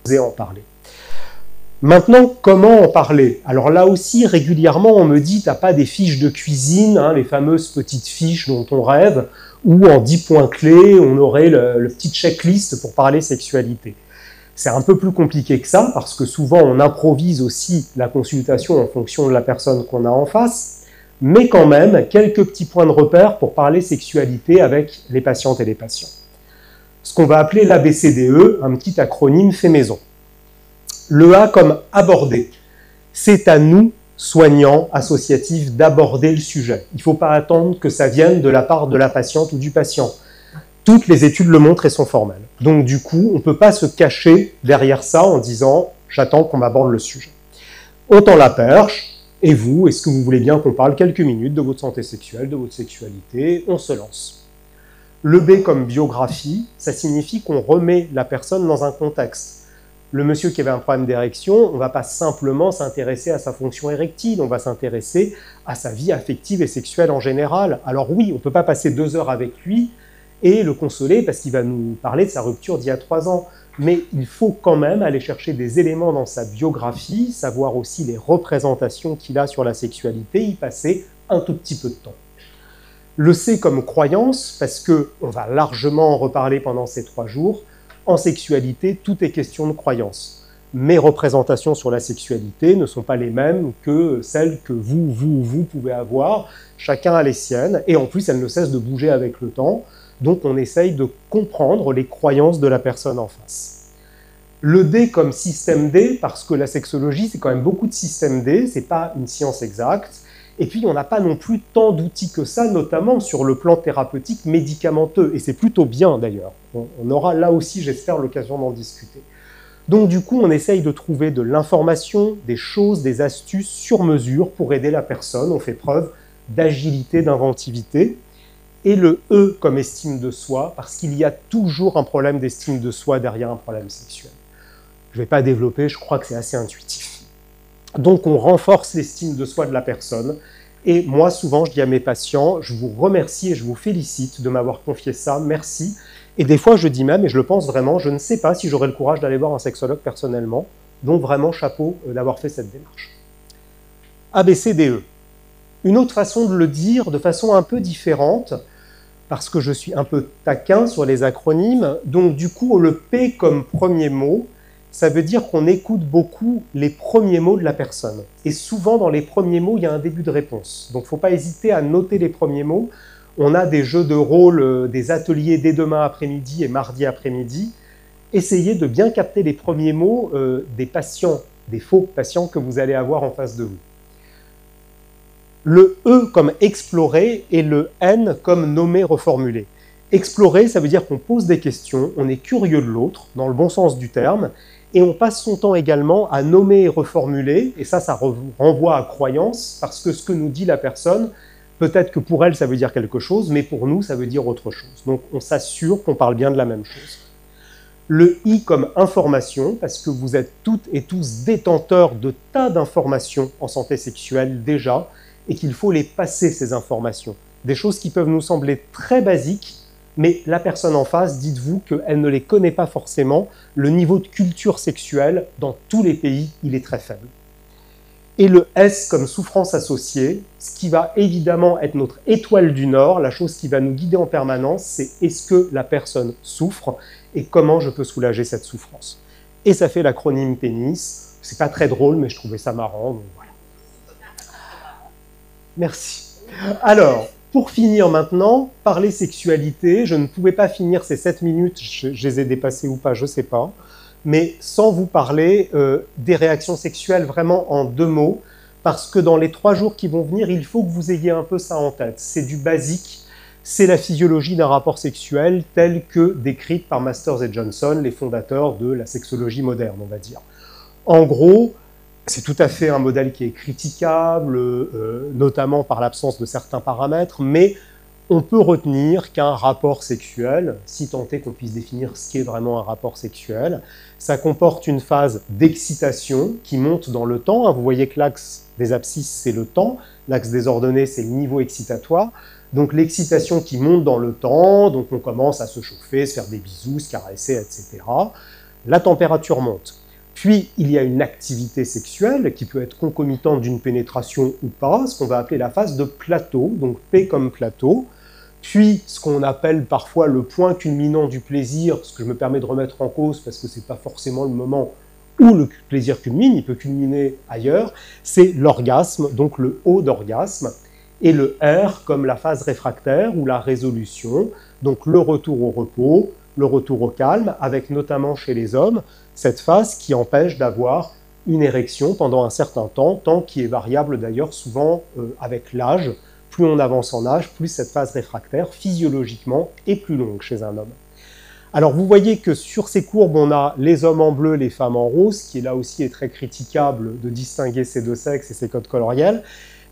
oser en parler. Maintenant, comment en parler? Alors là aussi, régulièrement, on me dit, t'as pas des fiches de cuisine, hein, les fameuses petites fiches dont on rêve, où en 10 points clés, on aurait le petit checklist pour parler sexualité. C'est un peu plus compliqué que ça, parce que souvent, on improvise aussi la consultation en fonction de la personne qu'on a en face, mais quand même, quelques petits points de repère pour parler sexualité avec les patientes et les patients. Ce qu'on va appeler l'ABCDE, un petit acronyme fait maison. Le A comme aborder. C'est à nous, soignants, associatifs, d'aborder le sujet. Il ne faut pas attendre que ça vienne de la part de la patiente ou du patient. Toutes les études le montrent et sont formelles. Donc du coup, on ne peut pas se cacher derrière ça en disant « j'attends qu'on m'aborde le sujet ». Autant la perche, et vous, est-ce que vous voulez bien qu'on parle quelques minutes de votre santé sexuelle, de votre sexualité? On se lance. Le B comme biographie, ça signifie qu'on remet la personne dans un contexte. Le monsieur qui avait un problème d'érection, on ne va pas simplement s'intéresser à sa fonction érectile, on va s'intéresser à sa vie affective et sexuelle en général. Alors oui, on ne peut pas passer 2 heures avec lui et le consoler parce qu'il va nous parler de sa rupture d'il y a 3 ans. Mais il faut quand même aller chercher des éléments dans sa biographie, savoir aussi les représentations qu'il a sur la sexualité, y passer un tout petit peu de temps. Le C comme croyance, parce qu'on va largement en reparler pendant ces 3 jours, en sexualité, tout est question de croyance. Mes représentations sur la sexualité ne sont pas les mêmes que celles que vous pouvez avoir. Chacun a les siennes, et en plus, elles ne cessent de bouger avec le temps. Donc, on essaye de comprendre les croyances de la personne en face. Le D comme système D, parce que la sexologie, c'est quand même beaucoup de systèmes D, c'est pas une science exacte. Et puis, on n'a pas non plus tant d'outils que ça, notamment sur le plan thérapeutique médicamenteux. Et c'est plutôt bien, d'ailleurs. On aura là aussi, j'espère, l'occasion d'en discuter. Donc, du coup, on essaye de trouver de l'information, des choses, des astuces sur mesure pour aider la personne. On fait preuve d'agilité, d'inventivité. Et le E comme estime de soi, parce qu'il y a toujours un problème d'estime de soi derrière un problème sexuel. Je ne vais pas développer, je crois que c'est assez intuitif. Donc, on renforce l'estime de soi de la personne. Et moi, souvent, je dis à mes patients, je vous remercie et je vous félicite de m'avoir confié ça, merci. Et des fois, je dis même, et je le pense vraiment, je ne sais pas si j'aurai le courage d'aller voir un sexologue personnellement. Donc, vraiment, chapeau d'avoir fait cette démarche. ABCDE. Une autre façon de le dire, de façon un peu différente, parce que je suis un peu taquin sur les acronymes. Donc, du coup, le P comme premier mot, ça veut dire qu'on écoute beaucoup les premiers mots de la personne. Et souvent, dans les premiers mots, il y a un début de réponse. Donc, il ne faut pas hésiter à noter les premiers mots. On a des jeux de rôle, des ateliers dès demain après-midi et mardi après-midi. Essayez de bien capter les premiers mots des patients, des faux patients que vous allez avoir en face de vous. Le E comme explorer et le N comme nommer, reformuler. Explorer, ça veut dire qu'on pose des questions, on est curieux de l'autre, dans le bon sens du terme, et on passe son temps également à nommer et reformuler, et ça renvoie à croyance, parce que ce que nous dit la personne, peut-être que pour elle, ça veut dire quelque chose, mais pour nous, ça veut dire autre chose. Donc, on s'assure qu'on parle bien de la même chose. Le I comme information, parce que vous êtes toutes et tous détenteurs de tas d'informations en santé sexuelle déjà, et qu'il faut les passer, ces informations. Des choses qui peuvent nous sembler très basiques, mais la personne en face, dites-vous qu'elle ne les connaît pas forcément. Le niveau de culture sexuelle, dans tous les pays, il est très faible. Et le S comme souffrance associée, ce qui va évidemment être notre étoile du Nord, la chose qui va nous guider en permanence, c'est est-ce que la personne souffre et comment je peux soulager cette souffrance. Et ça fait l'acronyme pénis. C'est pas très drôle, mais je trouvais ça marrant, donc voilà. Merci. Alors, pour finir maintenant, parler sexualité, je ne pouvais pas finir ces 7 minutes, je les ai dépassées ou pas, je ne sais pas, mais sans vous parler des réactions sexuelles vraiment en 2 mots, parce que dans les 3 jours qui vont venir, il faut que vous ayez un peu ça en tête. C'est du basique, c'est la physiologie d'un rapport sexuel tel que décrite par Masters et Johnson, les fondateurs de la sexologie moderne, on va dire. En gros, c'est tout à fait un modèle qui est critiquable, notamment par l'absence de certains paramètres, mais on peut retenir qu'un rapport sexuel, si tant est qu'on puisse définir ce qu'est vraiment un rapport sexuel, ça comporte une phase d'excitation qui monte dans le temps. Vous voyez que l'axe des abscisses, c'est le temps, l'axe des ordonnées, c'est le niveau excitatoire. Donc l'excitation qui monte dans le temps, donc on commence à se chauffer, se faire des bisous, se caresser, etc. la température monte. Puis, il y a une activité sexuelle qui peut être concomitante d'une pénétration ou pas, ce qu'on va appeler la phase de plateau, donc P comme plateau. Puis, ce qu'on appelle parfois le point culminant du plaisir, ce que je me permets de remettre en cause parce que ce n'est pas forcément le moment où le plaisir culmine, il peut culminer ailleurs, c'est l'orgasme, donc le haut d'orgasme, et le R comme la phase réfractaire ou la résolution, donc le retour au repos, le retour au calme, avec notamment chez les hommes cette phase qui empêche d'avoir une érection pendant un certain temps qui est variable d'ailleurs souvent avec l'âge. Plus on avance en âge, plus cette phase réfractaire physiologiquement est plus longue chez un homme. Alors vous voyez que sur ces courbes, on a les hommes en bleu, les femmes en rose, qui là aussi est très critiquable de distinguer ces deux sexes et ces codes coloriels.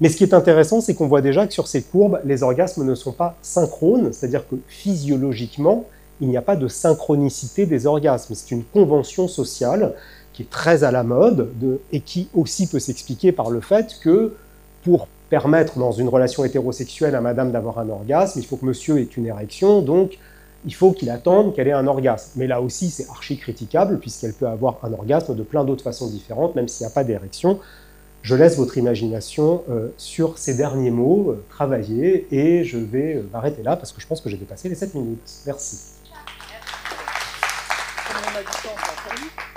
Mais ce qui est intéressant, c'est qu'on voit déjà que sur ces courbes, les orgasmes ne sont pas synchrones, c'est-à-dire que physiologiquement, il n'y a pas de synchronicité des orgasmes. C'est une convention sociale qui est très à la mode et qui aussi peut s'expliquer par le fait que pour permettre dans une relation hétérosexuelle à madame d'avoir un orgasme, il faut que monsieur ait une érection, donc il faut qu'il attende qu'elle ait un orgasme. Mais là aussi, c'est archi critiquable, puisqu'elle peut avoir un orgasme de plein d'autres façons différentes, même s'il n'y a pas d'érection. Je laisse votre imagination sur ces derniers mots, travailler, et je vais m'arrêter là, parce que je pense que j'ai dépassé les 7 minutes. Merci. On a du temps,